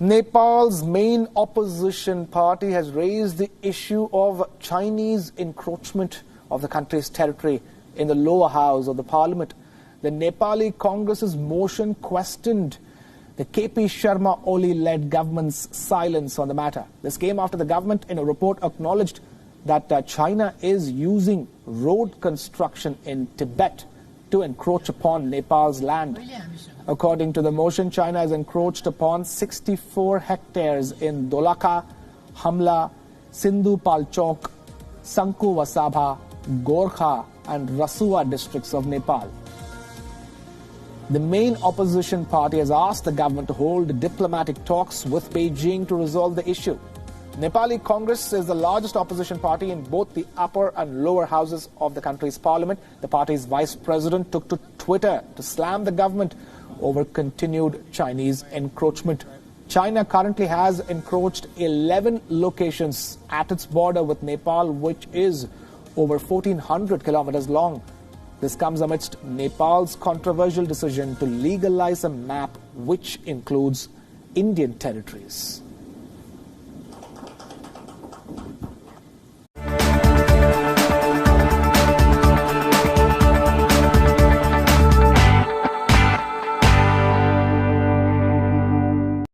Nepal's main opposition party has raised the issue of Chinese encroachment of the country's territory in the lower house of the parliament. The Nepali Congress's motion questioned the KP Sharma Oli-led government's silence on the matter. This came after the government in a report acknowledged that China is using road construction in Tibet to encroach upon Nepal's land. According to the motion, China has encroached upon 64 hectares in Dolakha, Hamla, Sindhu Palchok, Sanku Vasabha, Gorkha and Rasua districts of Nepal. The main opposition party has asked the government to hold diplomatic talks with Beijing to resolve the issue. Nepali Congress is the largest opposition party in both the upper and lower houses of the country's parliament. The party's vice president took to Twitter to slam the government over continued Chinese encroachment. China currently has encroached 11 locations at its border with Nepal, which is over 1,400 kilometers long. This comes amidst Nepal's controversial decision to legalize a map which includes Indian territories.